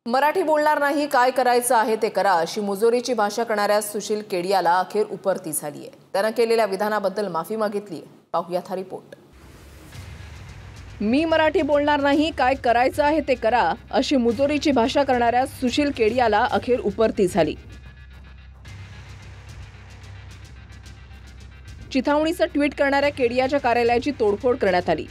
मराठी बोलणार नाही, काय करायचं आहे ते करा अशी मुजोरीची भाषा करणाऱ्या सुशील केडियाला अखेर उपरती झाली आहे। त्यानं केलेल्या विधानाबद्दल माफी मागितली आहे। पाहूयात हा रिपोर्ट। मी मराठी बोलणार नाही, काय करायचं आहे ते करा अशी मुजोरीची भाषा करणाऱ्या सुशील केडियाला अखेर उपरती झाली। चिथावणीचं ट्विट करणाऱ्या केडियाच्या कार्यालयाची तोडफोड करण्यात आली।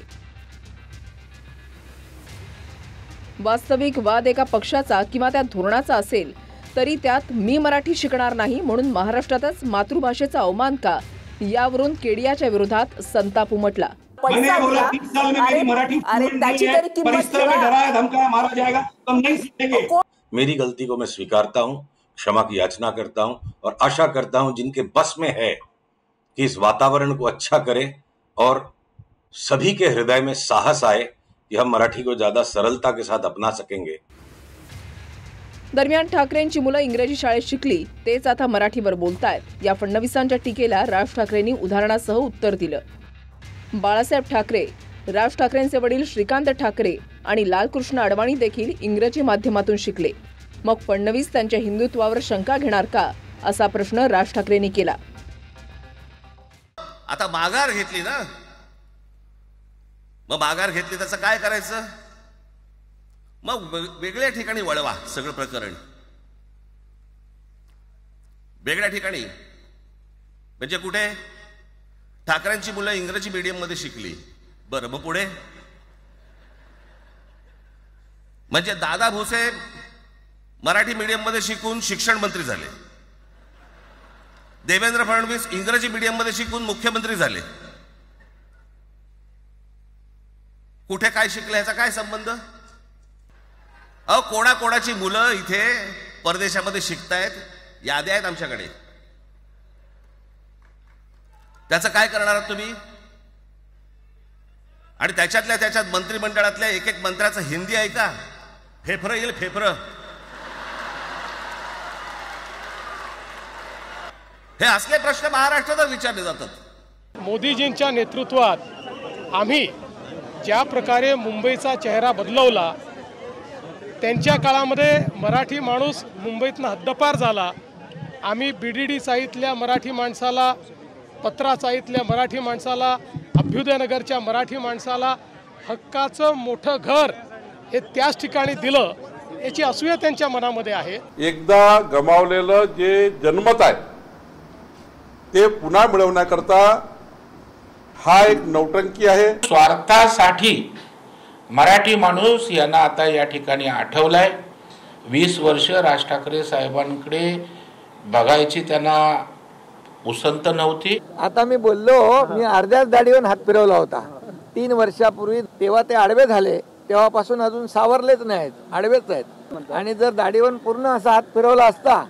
वास्तविक वाद एका पक्षाचा किंवा त्या धोरणाचा असेल तरी त्यात मी मराठी शिकणार नाही म्हणून महाराष्ट्रातच मातृभाषेचा अवमान का, यावरून केडियाच्या विरोधात संताप उमटला। मेरी गलती को मैं स्वीकारता हूं, क्षमा की याचना करता हूं और आशा करता हूं जिनके बस में है कि इस वातावरण को अच्छा करें और सभी के हृदय में साहस आए कि हम मराठी को ज्यादा सरलता के साथ अपना सकेंगे। दरम्यान ठाकरेंची मुलं इंग्रजी शाळेत शिकली तेच आता मराठीवर बोलतायत। या फडणवीसांच्या टीकेला राज ठाकरेंनी उदाहरणासह उत्तर दिलं। बाळासाहेब ठाकरे, राज ठाकरेंचे वडील श्रीकांत ठाकरे आणि लालकृष्ण अडवाणी देखील इंग्रजी माध्यमातून शिकले। मग फडणवीस त्यांच्या हिंदुत्वावर शंका घेणार का, असा प्रश्न राज ठाकरेंनी केला। आता माघार घेतली ना, मग माघार घेतली त्याचं काय करायचं? मग वेगळ्या ठिकाणी वळवा सगळं प्रकरण, वेगळ्या ठिकाणी। म्हणजे कुठे? ठाकरेंची मुलं इंग्रजी मीडियम मध्ये शिकली, बरं मग पुढे? म्हणजे दादा भुसे मराठी मीडियम मध्ये शिकून शिक्षण मंत्री झाले, देवेंद्र फडणवीस इंग्रजी मीडियम मध्ये शिकून मुख्यमंत्री झाले। कुठे काय शिकले याचा काय संबंध? कोणाकोणाची मुलं इथे परदेशामध्ये शिकतायत, याद्या आहेत आमच्याकडे। त्याचं काय करणार आहात तुम्ही? आणि त्याच्यात मंत्रिमंडळातल्या एक एक मंत्र्याचं हिंदी आहे का? फेफरं येईल, फेफरं। हे असले प्रश्न महाराष्ट्रात विचारले जातात। मोदीजींच्या नेतृत्वात आम्ही ज्या प्रकारे मुंबईचा चेहरा बदलवला, त्यांच्या काळामध्ये मराठी माणूस मुंबईतनं हद्दपार झाला। आम्ही BDD चाळीतल्या मराठी माणसाला, पत्रा चाळीतल्या मराठी माणसाला, अभ्युदयनगरच्या मराठी माणसाला हक्काचं मोठं घर हे त्याच ठिकाणी दिलं, याची असूया त्यांच्या मनामध्ये आहे। एकदा गमावलेलं जे जन्मत आहे ते पुन्हा मिळवण्याकरता हा एक नौटंकी आहे। स्वार्थासाठी मराठी माणूस यांना आता या ठिकाणी आठवलाय। 20 वर्ष राज ठाकरे साहेबांकडे बघायची त्यांना उसंत नव्हती। आता मी बोललो, मी अर्ध्याच दाढीवर हात फिरवला होता 3 वर्षापूर्वी, तेव्हा ते आडवे झाले, तेव्हापासून अजून सावरलेच नाहीत, आडवेच आहेत। आणि जर दाढीवर पूर्ण असा हात फिरवला असता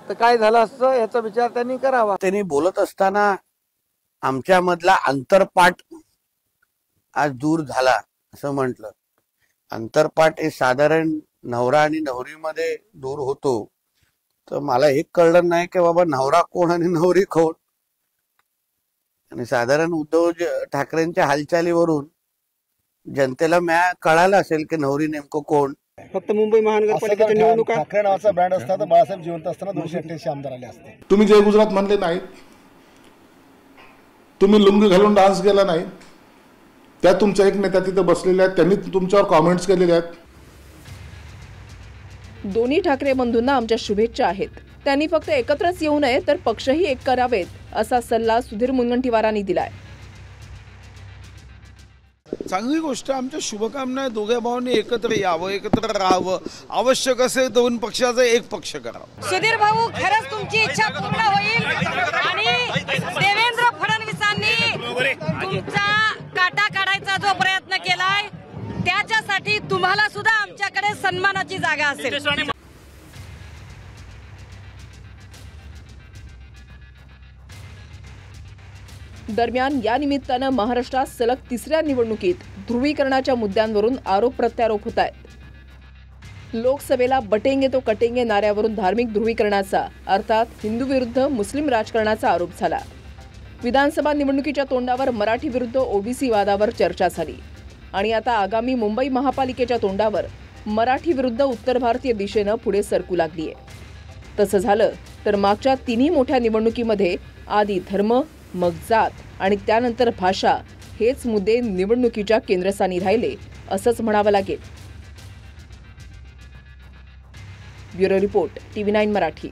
तर काय झालं असतं याचा विचार त्यांनी करावा। त्यांनी बोलत असताना आमच्यामधला अंतरपाठ आज दूर झाला असं म्हटलं। अंतरपाठ हे साधारण नवरा आणि नवरीमध्ये दूर होतो, तर मला हे कळलं नाही की बाबा नवरा कोण आणि नवरी कोण। आणि साधारण उद्धव ठाकरेंच्या हालचालीवरून जनतेला कळालं असेल की नवरी नेमकं कोण। फक्त मुंबई महानगरपालिकेच्या निवडणुका ठाकरे नावाचा ब्रँड असता तर बाळासाहेब जिवंत असताना 288 आमदार आले असते। तुम्ही जय गुजरात म्हणले नाहीत, तुम्ही लुंगी घालून डान्स केला नाही, त्या तुमच्या एक नेता तिथे बसलेले आहेत, त्यांनी तुमच्यावर कॉमेंट्स केलेले आहेत। दोन्ही ठाकरे बंधूंना आमच्या शुभेच्छा आहेत। त्यांनी फक्त एकत्रच येऊ नये तर पक्षही एक करावेत, असा सल्ला सुधीर मुनगंटीवारांनी दिलाय। चांगली गोष्ट, आमच्या शुभकामना दोघे भावांनी एकत्र यावं, एकत्र राहावं, आवश्यक असेल 2 पक्षाचा 1 पक्ष करावा। सुधीर भाऊ, खरंच तुमची इच्छा पूर्ण होईल आणि देवेंद्र फडणवीसांनी तुमचा काटा काढायचा जो प्रयत्न केलाय त्याच्यासाठी तुम्हाला सुद्धा आमच्याकडे सन्मानाची जागा असेल। दरम्यान या निमित्तानं महाराष्ट्रात सलग 3ऱ्या निवडणुकीत ध्रुवीकरणाच्या मुद्द्यांवरून आरोप प्रत्यारोप होत आहेत। लोकसभेला बटेंगे तो कटेंगे नाऱ्यावरून धार्मिक ध्रुवीकरणाचा, अर्थात हिंदू विरुद्ध मुस्लिम राजकारणाचा आरोप झाला। विधानसभा निवडणुकीच्या तोंडावर मराठी विरुद्ध OBC वादावर चर्चा झाली। आणि आता आगामी मुंबई महापालिकेच्या तोंडावर मराठी विरुद्ध उत्तर भारतीय दिशेनं पुढे सरकू लागलीय. तसं झालं तर मागच्या तिन्ही मोठ्या निवडणुकीमध्ये आधी धर्म, मग जात आणि त्यानंतर भाषा हेच मुद्दे निवडणुकीच्या केंद्रस्थानी राहिले असंच म्हणावं लागेल. Bureau report, TV9 Marathi.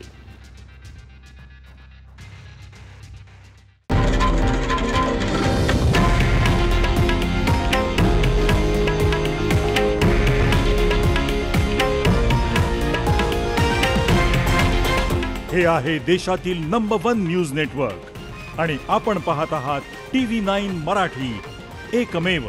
हे आहे देशातील नंबर 1 न्यूज नेटवर्क आणि आपण पाहत आहात TV9 मराठी, एकमेव.